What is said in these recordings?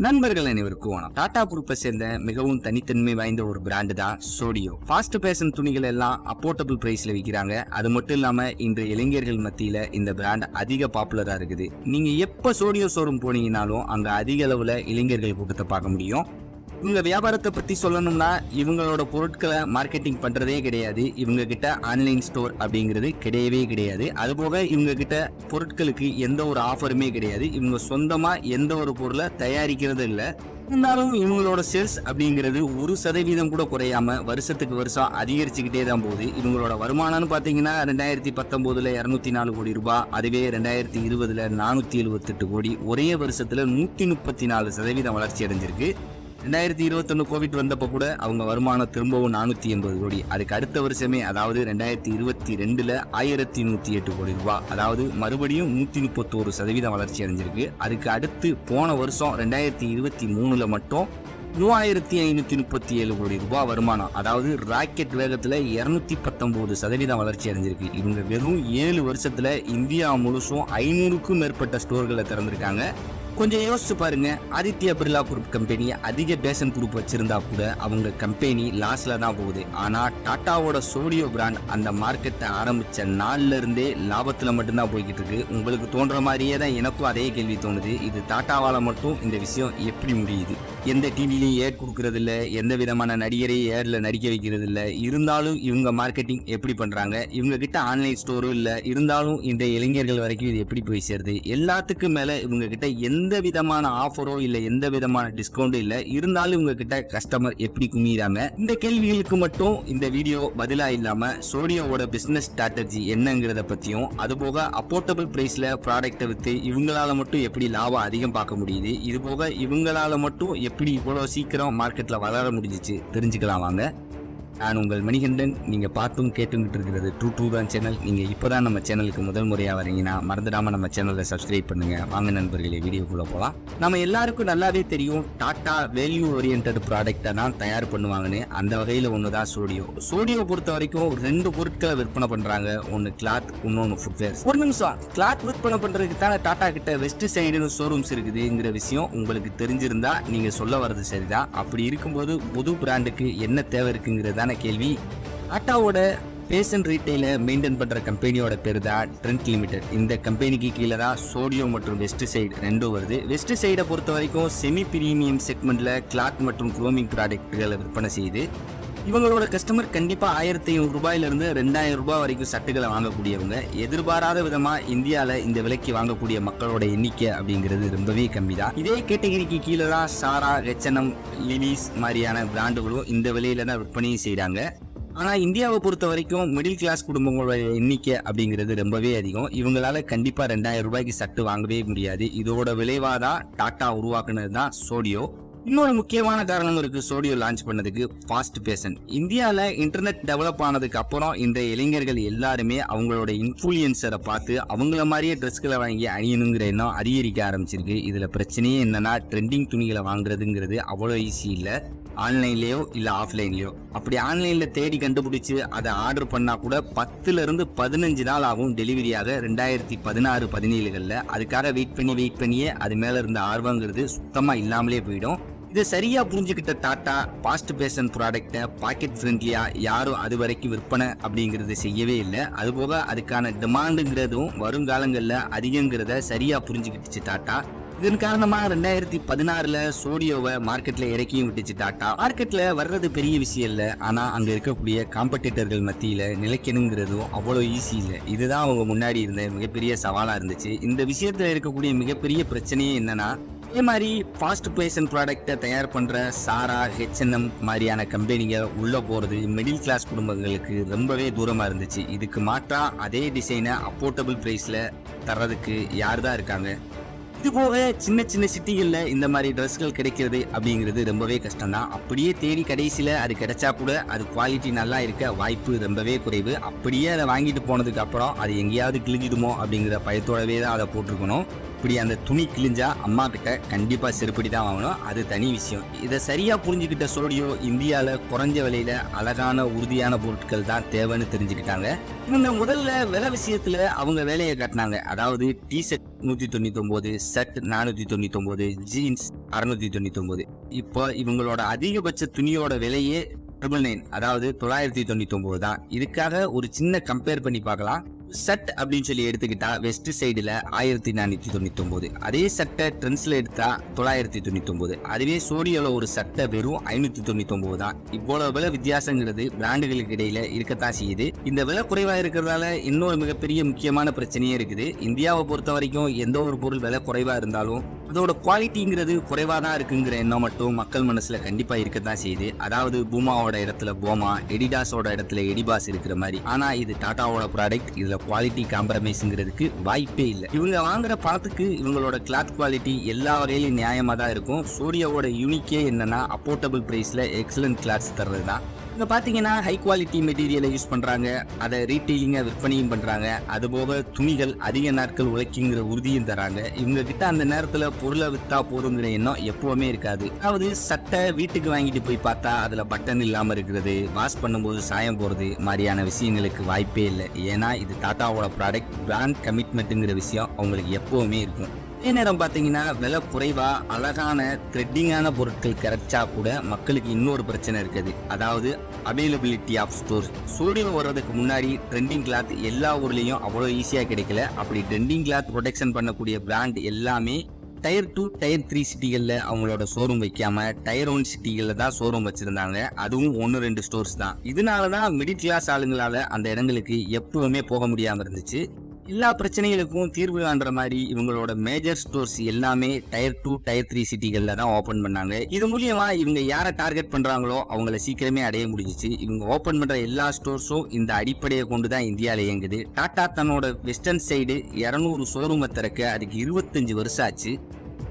நண்பர்கள் அனைவருக்கும் வணக்கம். டாடா குரூப்பை சேர்ந்த மிகவும் தனித்தன்மை வாய்ந்த ஒரு பிராண்டு தான் சோடியோ. ஃபாஸ்ட் ஃபேஷன் துணிகள் எல்லாம் அப்போர்டபுள் பிரைஸ்ல விற்கிறாங்க. அது மட்டும் இல்லாம இன்று இளைஞர்கள் மத்தியில இந்த பிராண்ட் அதிக பாப்புலரா இருக்குது. நீங்க எப்ப சோடியோ ஷோரூம் போனீங்கன்னாலும் அங்க அதிக அளவுல இளைஞர்கள் கூட்டத்தை பார்க்க முடியும். இவங்க வியாபாரத்தை பத்தி சொல்லணும்னா இவங்களோட பொருட்களை மார்க்கெட்டிங் பண்றதே கிடையாது. இவங்க கிட்ட ஆன்லைன் ஸ்டோர் அப்படிங்கிறது கிடையவே கிடையாது. அதுபோக இவங்க கிட்ட பொருட்களுக்கு எந்த ஒரு ஆஃபருமே கிடையாது. இவங்க சொந்தமா எந்த ஒரு பொருளை தயாரிக்கிறது இல்லை. இருந்தாலும் இவங்களோட சேல்ஸ் அப்படிங்கிறது 1% கூட குறையாம வருஷத்துக்கு வருஷம் அதிகரிச்சுக்கிட்டே தான் போகுது. இவங்களோட வருமானம்னு பாத்தீங்கன்னா 2019 204 கோடி ரூபாய், அதுவே 2020 478 கோடி, ஒரே வருஷத்துல 134% வளர்ச்சி அடைஞ்சிருக்கு. 2021 கோவிட் வந்தப்போ கூட அவங்க வருமானம் திரும்பவும் 480 கோடி. அதுக்கு அடுத்த வருஷமே அதாவது 2022 1108 கோடி ரூபாய், அதாவது மறுபடியும் 131% வளர்ச்சி அடைஞ்சிருக்கு. அதுக்கு அடுத்து போன வருஷம் 2023 மட்டும் 3537 கோடி ரூபாய் வருமானம், அதாவது ராக்கெட் வேகத்துல 219% வளர்ச்சி அடைஞ்சிருக்கு. இவங்க வெறும் 7 வருஷத்துல இந்தியா முழுசும் 500க்கும் மேற்பட்ட ஸ்டோர்களை திறந்திருக்காங்க. கொஞ்சம் யோசிச்சு பாருங்க, ஆதித்யா பிர்லா குரூப் கம்பெனி அதிக பேஷன் குரூப் வச்சிருந்தா கூட அவங்க கம்பெனி லாஸ்ல தான் போகுது. ஆனா டாட்டாவோட சோடியோ பிராண்ட் அந்த மார்க்கெட்டை ஆரம்பிச்ச நாள்ல இருந்தே லாபத்துல மட்டும்தான் போய்கிட்டு இருக்கு. உங்களுக்கு தோன்ற மாதிரியே தான் எனக்கும் அதே கேள்வி தோணுது. இது டாட்டாவால மட்டும் இந்த விஷயம் எப்படி முடியுது? எந்த டிவிலையும் ஏட் கொடுக்கறது இல்ல, எந்த விதமான நடிகரையும் ஏட்ல நடிக்க வைக்கிறது இல்ல. இருந்தாலும் இவங்க மார்க்கெட்டிங் எப்படி பண்றாங்க? இவங்க கிட்ட ஆன்லைன் ஸ்டோரும் இல்ல. இருந்தாலும் இந்த இளைஞர்கள் வரைக்கும் இது எப்படி போய் சேருது? எல்லாத்துக்கும் மேல இவங்க கிட்ட எந்த விதமான ஆஃபரோ இல்ல எந்த விதமான டிஸ்கவுண்டும் இல்ல. இருந்தாலும் இவங்க கிட்ட கஸ்டமர் எப்படி குமிறாங்க? இந்த கேள்விகளுக்கு மட்டும் இந்த வீடியோ பதிலா இல்லாம சோடியோவோட பிசினஸ் ஸ்ட்ராட்டஜி என்னங்கிறத பத்தியும், அதுபோக அப்போர்டபுள் பிரைஸ்ல ப்ராடக்ட்டை வித்து இவங்களால மட்டும் எப்படி லாபம் அதிகம் பார்க்க முடியுது, இது போக இவங்களால மட்டும் எப்படி இவ்வளவு சீக்கிரம் மார்க்கெட்ல வளர முடிஞ்சிச்சு தெரிஞ்சுக்கலாம் வாங்க. நான் உங்கள் மணிகண்டன். நீங்க பார்த்தும் கேட்டுக்கிட்டு இருக்கிறது ட்ரூ தான் சேனல். நீங்க இப்பதான் நம்ம சேனலுக்கு முதல் முறையா வரீங்கன்னா மறந்துடாம நம்ம சேனலை சப்ஸ்கிரைப் பண்ணுங்க. வாங்க நண்பர்களே, வீடியோக்குள்ள போலாம். நம்ம எல்லாருக்கும் நல்லாவே தெரியும் டாடா வேல்யூ ஓரியன்டட் ப்ராடக்டை தான் தயார் பண்ணுவாங்கன்னு. அந்த வகையில ஒண்ணுதான் சோடியோ. சோடியோ பொறுத்த வரைக்கும் 2 பொருட்களை விற்பனை பண்றாங்க. ஒன்னு கிளாத், இன்னொன்னு ஃபுட்வேர். ஒரு நிமிஷம், கிளாத் விற்பனை பண்றதுக்கு தானே டாடா கிட்ட வெஸ்ட் சைடு ஷோரூம்ஸ் இருக்குதுங்கிற விஷயம் உங்களுக்கு தெரிஞ்சிருந்தா நீங்க சொல்ல வர்றது சரிதான். அப்படி இருக்கும்போது புது பிராண்டுக்கு என்ன தேவை இருக்குங்கிறத கேள்வி. டாட்டாவோட ஃபேஷன் ரீட்டைல மெயின்டைன் பண்ற கம்பெனியோட பேரு தான் ட்ரெண்ட் லிமிடெட். இந்த கம்பெனிக்கு கீழே தான் சோடியோ மற்றும் வெஸ்ட் சைடு ரெண்டும் வருது. வெஸ்ட் சைடை பொறுத்த வரைக்கும் செமி பிரீமியம் செக்மெண்ட்ல கிளாத் மற்றும் குரோமிங் ப்ராடக்ட்களை விற்பனை செய்யுது. இவங்களோட கஸ்டமர் கண்டிப்பா 1500 ரூபாயில இருந்து 2000 ரூபாய் வரைக்கும் சட்டுகளை வாங்கக்கூடியவங்க. எதிர்பாராத விதமா இந்தியால இந்த விலைக்கு வாங்கக்கூடிய மக்களோட எண்ணிக்கை அப்படிங்கிறது ரொம்பவே கம்மி தான். இதே கேட்டகரிக்கு கீழே தான் சாரா, H&M, லிவிஸ் மாதிரியான பிராண்டுகளும் இந்த விலையில தான் விற்பனையும் செய்யறாங்க. ஆனா இந்தியாவை பொறுத்த வரைக்கும் மிடில் கிளாஸ் குடும்பங்களோட எண்ணிக்கை அப்படிங்கிறது ரொம்பவே அதிகம். இவங்களால கண்டிப்பா 2000 ரூபாய்க்கு சட்டு வாங்கவே முடியாது. இதோட விளைவாதான் டாடா உருவாக்குனது தான் சோடியோ. இன்னொரு முக்கியமான காரணம் இருக்கு சோடியோ லான்ச் பண்ணதுக்கு, ஃபாஸ்ட் ஃபேஷன். இந்தியாவில் இன்டர்நெட் டெவலப் ஆனதுக்கு அப்புறம் இந்த இளைஞர்கள் எல்லாருமே அவங்களோட இன்ஃப்ளூயன்சரை பார்த்து அவங்கள மாதிரியே ட்ரெஸ்களை வாங்கி அணியணுங்கிற எண்ணம் அதிகரிக்க ஆரம்பிச்சிருக்கு. இதுல பிரச்சனையே என்னன்னா ட்ரெண்டிங் துணிகளை வாங்குறதுங்கிறது அவ்வளோ ஈஸி இல்லை. ஆன்லைன்லயோ இல்ல ஆஃப்லைன்லயோ. அப்படி ஆன்லைன்ல தேடி கண்டுபிடிச்சு அதை ஆர்டர் பண்ணா கூட 10 இருந்து 15 நாள் ஆகும் டெலிவரியாக. 2016-17 அதுக்காக வெயிட் பண்ணியே அது மேல இருந்த ஆர்வங்கிறது சுத்தமா இல்லாமலே போயிடும். இதை சரியா புரிஞ்சுக்கிட்ட டாடா ஃபாஸ்ட் ஃபேஷன் ப்ராடக்டை பாக்கெட் ஃப்ரெண்ட்லியா யாரும் அது வரைக்கும் விற்பனை அப்படிங்கிறது செய்யவே இல்லை. அதுபோக அதுக்கான டிமாண்டுங்கிறதும் வருங்காலங்களில் அதிகங்கிறத சரியா புரிஞ்சுக்கிட்டுச்சு டாடா. இதன் காரணமா 2016 சோடியோவை மார்க்கெட்ல இறக்கியும் விட்டுச்சு டாடா. மார்க்கெட்ல வர்றது பெரிய விஷயம் இல்ல, ஆனா அங்க இருக்கக்கூடிய காம்படிட்டர்கள் மத்தியில நிலைக்கணுங்கிறதும் அவ்வளவு ஈஸி இல்லை. இதுதான் அவங்க முன்னாடி இருந்த மிகப்பெரிய சவாலா இருந்துச்சு. இந்த விஷயத்துல இருக்கக்கூடிய மிகப்பெரிய பிரச்சனையே என்னன்னா, இதே மாதிரி ஃபாஸ்ட் ஃபேஷன் ப்ராடக்டை தயார் பண்ற சாரா, H&M மாதிரியான கம்பெனிங்க உள்ள போறது மிடில் கிளாஸ் குடும்பங்களுக்கு ரொம்பவே தூரமா இருந்துச்சு. இதுக்கு மாற்றா அதே டிசைனை அப்போர்டபுள் பிரைஸ்ல தர்றதுக்கு யார் தான் இருக்காங்க? இது போக சின்ன சின்ன சிட்டிகள்ல இந்த மாதிரி ட்ரெஸ்கள் கிடைக்கிறது அப்படிங்கிறது ரொம்பவே கஷ்டம் தான். அப்படியே தேடி கடைசியில அது கிடைச்சா கூட அது குவாலிட்டி நல்லா இருக்க வாய்ப்பு ரொம்பவே குறைவு. அப்படியே அதை வாங்கிட்டு போனதுக்கு அப்புறம் அது எங்கேயாவது கிழிஞ்சிடுமோ அப்படிங்கிற பயத்தோடவே தான் அதை போட்டிருக்கணும். இப்படி அந்த துணி கிழிஞ்சா அம்மா கிட்ட கண்டிப்பா செருப்படி தான் வாங்கணும், அது தனி விஷயம். இதை சரியா புரிஞ்சுக்கிட்ட சோடியோ இந்தியால குறைஞ்ச விலையில அழகான உறுதியான பொருட்கள் தான் தேவைன்னு தெரிஞ்சுக்கிட்டாங்க. இவங்க முதல்ல விலை விஷயத்துல அவங்க வேலையை காட்டினாங்க. அதாவது டிஷர்ட் 199, ஷர்ட் 499, ஜீன்ஸ் 699. இப்போ இவங்களோட அதிகபட்ச துணியோட விலையே 999, அதாவது 999 தான். இதுக்காக ஒரு சின்ன கம்பேர் பண்ணி பார்க்கலாம். ஷர்ட் அப்படின்னு சொல்லி எடுத்துக்கிட்டா வெஸ்ட் சைடுல 1499, அதே சட்டை ட்ரெண்ட்ஸ்ல எடுத்தா 999. அதுவே சோடியோல ஒரு சட்டை வெறும் 599 தான். இவ்வளவு விலை வித்தியாசங்கிறது பிராண்டுகளுக்கு இடையில இருக்கத்தான் செய்யுது. இந்த விலை குறைவா இருக்கிறதால இன்னொரு மிகப்பெரிய முக்கியமான பிரச்சனையே இருக்குது. இந்தியாவை பொறுத்த வரைக்கும் எந்த ஒரு பொருள் விலை குறைவா இருந்தாலும் அதோட குவாலிட்டிங்கிறது குறைவா தான் இருக்குங்கிற எண்ணம் மட்டும் மக்கள் மனசுல கண்டிப்பா இருக்கத்தான் செய்யுது. அதாவது பூமாவோட இடத்துல போமா, எடிடாஸோட இடத்துல எடிபாஸ் இருக்கிற மாதிரி. ஆனா இது டாட்டாவோட ப்ராடக்ட், இதுல குவாலிட்டி காம்ப்ரமைஸ்ங்கிறதுக்கு வாய்ப்பே இல்லை. இவங்க வாங்குற பணத்துக்கு இவங்களோட கிளாத் குவாலிட்டி எல்லா வகையிலும் நியாயமா தான் இருக்கும். சோடியோவோட யூனிக்கே என்னன்னா அஃபோர்டபுள் பிரைஸ்ல எக்ஸலன்ட் கிளாத்ஸ் தர்றது தான். இங்க பாத்தீங்கன்னா ஹை குவாலிட்டி மெட்டீரியலை யூஸ் பண்றாங்க, அதை ரீட்டெயிலிங்கா விற்பனையும் பண்றாங்க. அதுபோக துணிகள் அதிக நாட்கள் உழைக்குங்கிற உறுதியும் தராங்க. இவங்க கிட்ட அந்த நேரத்துல பொருளை வித்தா போதுங்கிற எண்ணம் எப்பவுமே இருக்காது. அதாவது சட்டை வீட்டுக்கு வாங்கிட்டு போய் பார்த்தா அதுல பட்டன் இல்லாம இருக்கிறது, வாஷ் பண்ணும்போது சாயம் போறது மாதிரியான விஷயங்களுக்கு வாய்ப்பே இல்லை. ஏன்னா இது டாட்டாவோட ப்ராடக்ட், பிராண்ட் கமிட்மெண்ட்டுங்கிற விஷயம் அவங்களுக்கு எப்பவுமே இருக்கும். அதே நேரம் பாத்தீங்கன்னா விலை குறைவா அழகான த்ரெட்டிங்கான பொருட்கள் கிடைச்சா கூட மக்களுக்கு இன்னொரு பிரச்சனை இருக்குது. அதாவது அவைலபிலிட்டி ஆஃப் ஸ்டோர்ஸ். சோடியோ வர்றதுக்கு முன்னாடி ட்ரெண்டிங் கிளாத் எல்லா ஊர்லயும் அவ்வளோ ஈஸியா கிடைக்கல. அப்படி ட்ரெண்டிங் கிளாத் ப்ரொடெக்ஷன் பண்ணக்கூடிய பிராண்ட் எல்லாமே டயர் 2, டயர் 3 சிட்டிகள்ல அவங்களோட ஷோரூம் வைக்காம டயர் 1 சிட்டிகள்ல தான் ஷோரூம் வச்சிருந்தாங்க. அதுவும் 1-2 ஸ்டோர்ஸ் தான். இதனாலதான் மிடில் கிளாஸ் ஆளுங்களால அந்த இடங்களுக்கு எப்பவுமே போக முடியாம இருந்துச்சு. எல்லா பிரச்சனைகளுக்கும் தீர்வு காண்ற மாதிரி இவங்களோட மேஜர் ஸ்டோர்ஸ் எல்லாமே டயர் 2, டயர் 3 சிட்டிகள்ல தான் ஓபன் பண்ணாங்க. இது மூலியமா இவங்க யாரை டார்கெட் பண்றாங்களோ அவங்கள சீக்கிரமே அடைய முடிஞ்சிச்சு. இவங்க ஓபன் பண்ற எல்லா ஸ்டோர்ஸும் இந்த அடிப்படையை கொண்டுதான் இந்தியாவில இயங்குது. டாடா தன்னோட வெஸ்டர்ன் சைடு 200 ஷோரூமை திறக்க அதுக்கு 25 வருஷம் ஆச்சு.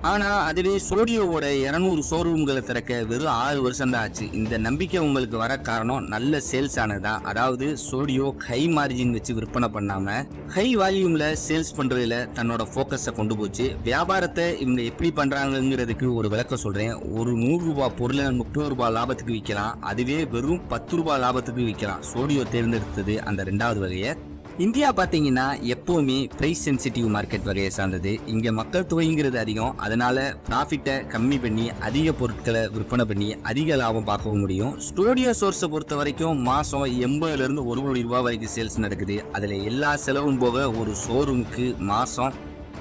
ஆனா அதுவே சோடியோவோட 200 ஷோரூம்களை திறக்க வெறும் 6 வருஷம் தான் ஆச்சு. இந்த நம்பிக்கை உங்களுக்கு வர காரணம் நல்ல சேல்ஸ் ஆனதுதான். அதாவது சோடியோ ஹை மார்ஜின் வச்சு விற்பனை பண்ணாம ஹை வால்யூம்ல சேல்ஸ் பண்றதுல தன்னோட போக்கஸை கொண்டு போச்சு. வியாபாரத்தை இவங்க எப்படி பண்றாங்கிறதுக்கு ஒரு விளக்கம் சொல்றேன். ஒரு 100 ரூபாய் பொருளை 30 ரூபாய் லாபத்துக்கு விற்கலாம், அதுவே வெறும் 10 ரூபாய் லாபத்துக்கு விற்கலாம். சோடியோ தேர்ந்தெடுத்தது அந்த 2வது வகையை. இந்தியா பாத்தீங்கன்னா எப்பவுமே பிரைஸ் சென்சிட்டிவ் மார்க்கெட் வகையை சார்ந்தது. இங்க மக்கள் தொகைங்கிறது அதிகம், அதனால ப்ராஃபிட்டை கம்மி பண்ணி அதிக பொருட்களை விற்பனை பண்ணி அதிக லாபம் பார்க்கவும் முடியும். ஸ்டூடியோ சோர்ஸை பொறுத்த வரைக்கும் மாசம் 80ல இருந்து 1 கோடி ரூபாய் வரைக்கும் சேல்ஸ் நடக்குது. அதுல எல்லா செலவும் போக ஒரு ஷோரூமுக்கு மாசம்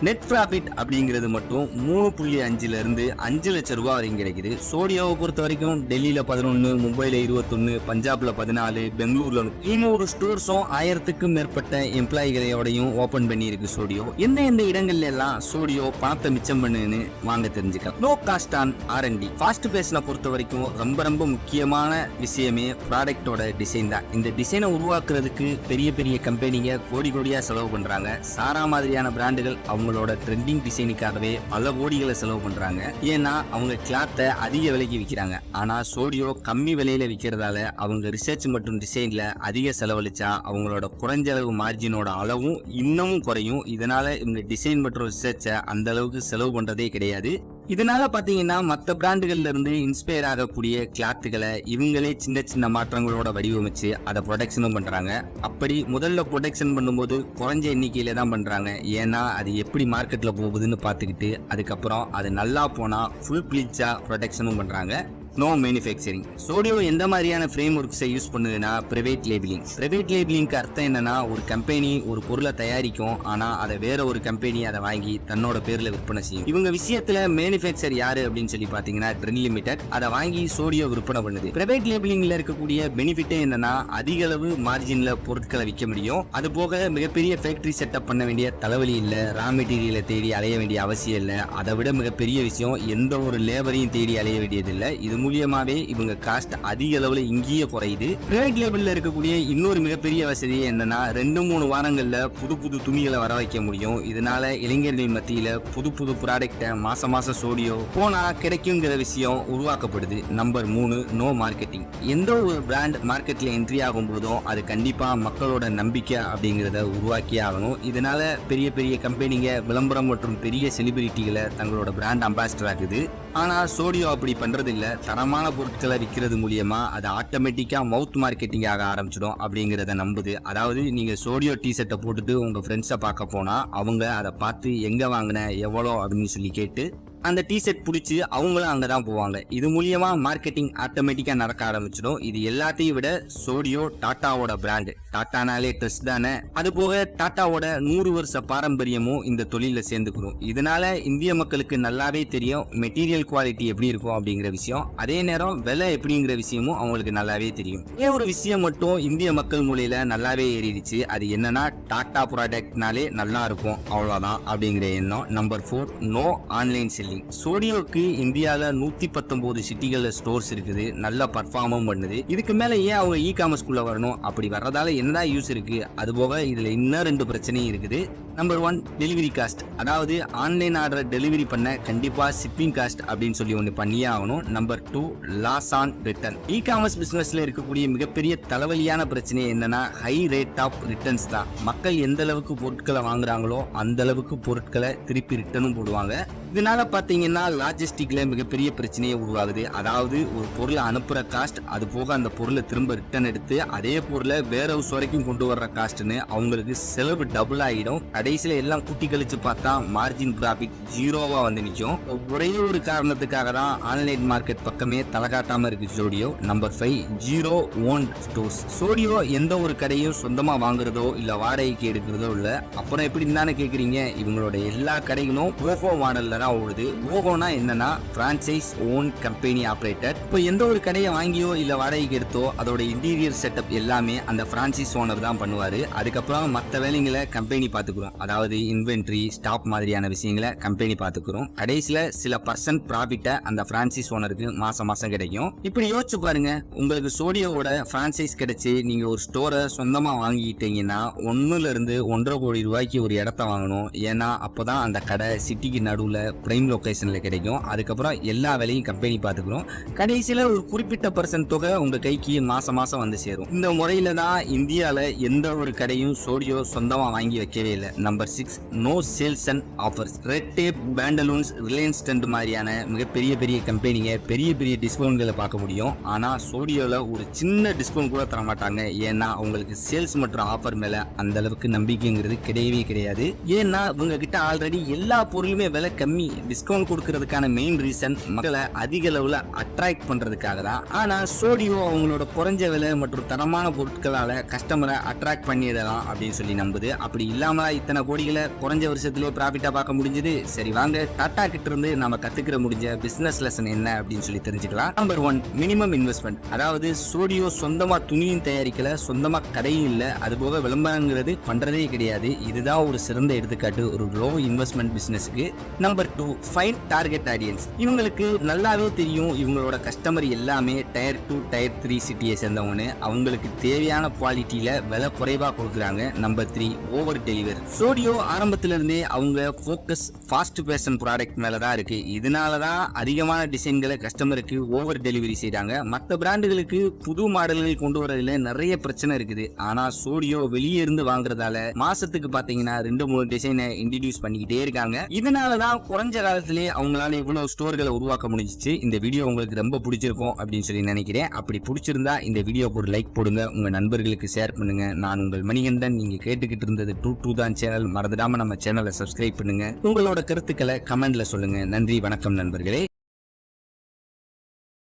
நெட் ப்ராஃபிட் அப்படிங்கிறது மட்டும் 3.5 இருந்து 5 லட்சம் ரூபாய் வரைக்கும் கிடைக்குது. சோடியோவை பொறுத்த வரைக்கும் டெல்லியில 11, மும்பைல 21, பஞ்சாப்ல 14, பெங்களூர்ல 200 ஸ்டோர்ஸும் 1000க்கும் மேற்பட்ட எம்ப்ளாயிகளோடையும் ஓபன் பண்ணி இருக்கு சோடியோ. எந்த இடங்கள்ல எல்லாம் சோடியோ பணத்தை மிச்சம் பண்ணுன்னு வாங்க தெரிஞ்சுக்கலாம். No cost on R&D. Fast பேஸ்ல பொறுத்த வரைக்கும் ரொம்ப முக்கியமான விஷயமே ப்ராடக்டோட டிசைன் தான். இந்த டிசைனை உருவாக்குறதுக்கு பெரிய கம்பெனிங்க கோடியா செலவு பண்றாங்க. சாரா மாதிரியான பிராண்டுகள் அவங்களோட ட்ரெண்டிங் டிசைனுக்காகவே பல கோடிகளை செலவு பண்றாங்க. ஏன்னா அவங்க கிளாத்தை அதிக விலைக்கு விற்கிறாங்க. ஆனா சோடியோ கம்மி விலையில விற்கிறதால அவங்க ரிசர்ச் மற்றும் டிசைன்ல அதிக செலவழிச்சா அவங்களோட குறைஞ்ச அளவு மார்ஜினோட அளவும் இன்னமும் குறையும். இதனால இவங்க டிசைன் மற்றும் ரிசர்ச்சை அந்த அளவுக்கு செலவு பண்றதே கிடையாது. இதனால பாத்தீங்கன்னா மற்ற பிராண்டுகள்ல இருந்து இன்ஸ்பயர் ஆகக்கூடிய கிளாத்துகளை இவங்களே சின்ன மாற்றங்களோட வடிவமைச்சு அதை ப்ரொடக்ஷனும் பண்றாங்க. அப்படி முதல்ல ப்ரொடக்ஷன் பண்ணும்போது குறைஞ்ச எண்ணிக்கையில தான் பண்றாங்க. ஏன்னா அது எப்படி மார்க்கெட்ல போகுதுன்னு பார்த்துக்கிட்டு அதுக்கப்புறம் அது நல்லா போனா ஃபுல் பிளீச்சா ப்ரொடக்ஷனும் பண்றாங்க. No manufacturing. சோடியோ எந்த மாதிரியான ஃப்ரேம் ஒர்க்ஸை யூஸ் பண்ணுதுன்னா பிரைவேட் லேபிளிங். பிரைவேட் லேபிளிங்க்கு அர்த்தம் என்னன்னா ஒரு கம்பெனி ஒரு பொருளை தயாரிக்கும், ஆனா அதை வேற ஒரு கம்பெனி அதை வாங்கி தன்னோட பேர்ல விற்பனை செய்யும். இவங்க விஷயத்துல மேனுஃபேக்சர் யாரு அப்படின்னு சொல்லி பாத்தீங்கன்னா ட்ரெண்ட் லிமிடெட் அதை வாங்கி சோடியோ விற்பனை பண்ணுது. பிரைவேட் லேபிளிங்ல இருக்கக்கூடிய பெனிஃபிட்டே என்னன்னா அதிக அளவு மார்ஜின்ல பொருட்களை விற்க முடியும். அது போக மிகப்பெரிய ஃபேக்டரி செட்டப் பண்ண வேண்டிய தலைவலி இல்ல, ரா மெட்டீரியலை தேடி அலைய வேண்டிய அவசியம் இல்லை. அதை விட மிகப்பெரிய விஷயம் எந்த ஒரு லேபரையும் தேடி அலைய வேண்டியது இல்லை. இது மூலியமாவே இவங்க காஸ்ட் அதிக அளவுல இங்கேயே குறையுது. பிரைவேட் லேபிள்ல இருக்கக்கூடிய இன்னொரு மிகப்பெரிய வசதி என்னன்னா 2-3 வாரங்கள்ல புது புது துணிகளை வர வைக்க முடியும். இதனால இளைஞர்கள் மத்தியில புது புது ப்ராடக்ட மாசம் சோடியோ போனா கிடைக்குங்கிற விஷயம் உருவாக்கப்படுது. Number 3, no marketing. எந்த ஒரு பிராண்ட் மார்க்கெட்ல என்ட்ரி ஆகும் போதும் அது கண்டிப்பா மக்களோட நம்பிக்கை அப்படிங்கறத உருவாக்கி ஆகணும். இதனால பெரிய பெரிய கம்பெனிங்க விளம்பரம் மற்றும் பெரிய செலிபிரிட்டிகளை தங்களோட பிராண்ட் அம்பாசிடர் ஆகுது. ஆனா சோடியோ அப்படி பண்றது இல்ல. தரமான பொருட்களை விற்கிறது மூலியமா அது ஆட்டோமேட்டிக்கா மவுத் மார்க்கெட்டிங் ஆக ஆரம்பிச்சிடும் அப்படிங்கறத நம்புது. அதாவது நீங்க சோடியோ டி-ஷர்ட்டை போட்டுட்டு உங்க ஃப்ரெண்ட்ஸை பார்க்க போனா அவங்க அதை பார்த்து எங்க வாங்கின எவ்வளோ அப்படின்னு சொல்லி கேட்டு அந்த டி-ஷர்ட் பிடிச்சி அவங்களும் அங்கதான் போவாங்க. இது மூலியமா மார்க்கெட்டிங் ஆட்டோமேட்டிக்கா நடக்க ஆரம்பிச்சிடும். இது எல்லாத்தையும் விட சோடியோ டாட்டாவோட பிராண்ட். டாட்டானாலே ட்ரெஸ் தானே. அது போக டாட்டாவோட 100 வருஷ பாரம்பரியமும் இந்த தொழில சேர்ந்துக்கிறோம். இதனால இந்திய மக்களுக்கு நல்லாவே தெரியும் மெட்டீரியல் குவாலிட்டி எப்படி இருக்கும் அப்படிங்கிற விஷயம். அதே நேரம் விலை எப்படிங்கிற விஷயமும் அவங்களுக்கு நல்லாவே தெரியும். ஒரு விஷயம் மட்டும் இந்திய மக்கள் மூலையில நல்லாவே ஏறிடுச்சு. அது என்னன்னா டாட்டா ப்ராடக்ட்னாலே நல்லா இருக்கும் அவ்வளவுதான் அப்படிங்கிற எண்ணம். Number 4, no online selling. சோடியோக்கு இந்தியால 119 சிட்டிகள்ல ஸ்டோர்ஸ் இருக்குது. நல்லா பர்ஃபார்மும் பண்ணுது. இதுக்கு மேல ஏன் அவங்க காமர்ஸ்குள்ள வரணும்? அப்படி வர்றதால என்னதான் யூஸ் இருக்கு? அது போக இதுல இன்னும் 2 பிரச்சனையும் இருக்குது. Number 1, delivery cost. அதாவது ஆன்லைன் ஆர்டர் டெலிவரி பண்ண கண்டிப்பா ஷிப்பிங் காஸ்ட் அப்படின்னு சொல்லி ஒன்று பண்ணியே ஆகணும். Number 2, loss on return. Commerce பிசினஸ்ல இருக்கக்கூடிய மிகப்பெரிய தலைவலியான பிரச்சனை என்னன்னா ஹை ரேட் ஆஃப் ரிட்டர்ன்ஸ் தான். மக்கள் எந்த அளவுக்கு பொருட்களை வாங்குறாங்களோ அந்த அளவுக்கு பொருட்களை திருப்பி ரிட்டர்னும் போடுவாங்க. இதனால பாத்தீங்கன்னா லாஜிஸ்டிக்ல மிகப்பெரிய பிரச்சனையே உருவாகுது. அதாவது ஒரு பொருளை அனுப்புற காஸ்ட், அது போக அந்த பொருளை திரும்ப ரிட்டர்ன் எடுத்து அதே பொருளை வேற ஹவுஸ் வரைக்கும் கொண்டு வர்ற காஸ்ட்னு அவங்களுக்கு செலவு டபுள் ஆகிடும். கடைசியில எல்லாம் குட்டி கழிச்சு பார்த்தா மார்ஜின் ப்ராஃபிட் ஜீரோவா வந்து நிற்கும். ஒரே ஒரு காரணத்துக்காக தான் ஆன்லைன் மார்க்கெட் பக்கமே தலகாட்டாம இருக்கு Zudio. Number 5, zero own stores. Zudio எந்த ஒரு கடையும் சொந்தமா வாங்குறதோ இல்ல வாடகைக்கு எடுக்கிறதோ இல்ல. அப்புறம் எப்படின்னு தானே கேக்குறீங்க? இவங்களோட எல்லா கடைகளும் ஓகோ மாடல்ல தான் ஓடுது. ஓகோனா என்னன்னா பிரான்சைஸ் ஓன் கம்பெனி ஆபரேட்டர். இப்போ எந்த ஒரு கடையை வாங்கியோ இல்ல வாடகைக்கு எடுத்தோ அதோட இன்டீரியர் செட்டப் எல்லாமே அந்த பிரான்சைஸ் ஓனர் தான் பண்ணுவாரு. அதுக்கப்புறம் மற்ற வேலைங்களை கம்பெனி பார்த்துக்கிறோம். அதாவது இன்வென்ட்ரி, ஸ்டாக் மாதிரியான விஷயங்களை கம்பெனி பார்த்துக்கிறோம். கடைசியில சில பர்சன்ட் ப்ராஃபிட்டை அந்த பிரான்சைஸ் ஓனருக்கு மாசம் கிடைக்கும். இப்படி யோசிச்சு பாருங்க, உங்களுக்கு சோடியோவோட பிரான்சைஸ் கிடைச்சு நீங்க ஒரு ஸ்டோரை சொந்தமா வாங்கிட்டீங்கன்னா 1 இருந்து 1.5 கோடி ரூபாய்க்கு ஒரு இடத்த வாங்கணும். ஏன்னா அப்பதான் அந்த கடை சிட்டிக்கு நடுவுல பிரைம் லொகேஷன்ல கிடைக்கும். அதுக்கப்புறம் எல்லா வேலையும் கம்பெனி பார்த்துக்கிறோம். கடைசியில ஒரு குறிப்பிட்ட பர்சன்ட் தொகை உங்க கைக்கு மாசம் வந்து சேரும். இந்த முறையில தான் இந்தியால எந்த ஒரு கடையும் சோடியோ சொந்தமா வாங்கி வைக்கவே இல்லை. Number 6, no sales and offers. Red Tape, Pantaloons, Reliance Trend மாதிரியான மிகப்பெரிய பெரிய கம்பெனிங்க பெரிய பெரிய டிஸ்கவுண்ட்களை பார்க்க முடியும். ஆனா சோடியோல ஒரு சின்ன டிஸ்கவுண்ட் கூட தர மாட்டாங்க. ஏன்னா அவங்களுக்கு சேல்ஸ் மற்றும் ஆஃபர் மேல அந்த அளவுக்கு நம்பிக்கைங்கிறது கிடையவே கிடையாது. ஏன்னா இவங்க கிட்ட ஆல்ரெடி எல்லா பொருளுமே விலை கம்மி. டிஸ்கவுண்ட் கொடுக்கறதுக்கான மெயின் ரீசன் மக்களை அதிக அளவுல அட்ராக்ட் பண்றதுக்காக தான். ஆனா சோடியோ அவங்களோட குறைஞ்ச விலை மற்றும் தரமான பொருட்களால கஸ்டமரை அட்ராக்ட் பண்ணிடலாம் அப்படின்னு சொல்லி நம்புது. அப்படி இல்லாம இத்தனை கோடிகளை குறைஞ்ச வருஷத்திலே ப்ராஃபிட்டா பார்க்க முடிஞ்சது. சரி வாங்க டாடா கிட்ட இருந்து நாம கத்துக்கிற முடிஞ்ச பிசினஸ் லெசன் என்ன அப்படின்னு சொல்லி தெரிஞ்சுக்கலாம். Number 1, minimum investment. அதாவது சோடியோ சொந்தமா துணியும் தயாரிக்கல, சொந்தமா கடையும் இல்ல, அது போக விளம்பரங்கிறது பண்றதே கிடையாது. இதுதான் ஒரு சிறந்த எடுத்துக்காட்டு ஒரு லோ இன்வெஸ்ட்மெண்ட் பிசினஸ்க்கு. Number 2, fine target audience. இவங்களுக்கு நல்லாவே தெரியும் இவங்களோட கஸ்டமர் எல்லாமே டயர் 2 டயர் 3 சிட்டியை சேர்ந்தவங்க. அவங்களுக்கு தேவையான குவாலிட்டியில விலை குறைவா கொடுக்குறாங்க. Number 3, over delivery. சோடியோ ஆரம்பத்துல இருந்தே அவங்க ஃபோக்கஸ் ஃபாஸ்ட் ஃபேஷன் ப்ராடக்ட் மேலதான் இருக்கு. இதனாலதான் அதிகமான டிசைன்களை கஸ்டமருக்கு ஓவர் டெலிவரி செய்றாங்க. மற்ற பிராண்டுகளுக்கு புது மாடல்கள் கொண்டு வரதுல நிறைய பிரச்சனை இருக்குது. ஆனா சோடியோ வெளியே இருந்து வாங்குறதால மாசத்துக்கு பாத்தீங்கன்னா 2-3 டிசைனை இன்ட்ரோடியூஸ் பண்ணிக்கிட்டே இருக்காங்க. இதனாலதான் குறைஞ்ச காலத்திலே அவங்களால இவ்வளவு ஸ்டோர்களை உருவாக்க முடிஞ்சிச்சு. இந்த வீடியோ உங்களுக்கு ரொம்ப பிடிச்சிருக்கும் அப்படின்னு சொல்லி நினைக்கிறேன். அப்படி பிடிச்சிருந்தா இந்த வீடியோக்கு ஒரு லைக் போடுங்க, உங்க நண்பர்களுக்கு ஷேர் பண்ணுங்க. நான் உங்கள் மணிகண்டன். நீங்க கேட்டுக்கிட்டு இருந்தது ட்ரூ தான் சேனல். மறந்துடாம நம்ம சேனலை சப்ஸ்கிரைப் பண்ணுங்க. உங்களோட கருத்துக்களை கமெண்ட்ல சொல்லுங்க. நன்றி, வணக்கம் நண்பர்களே.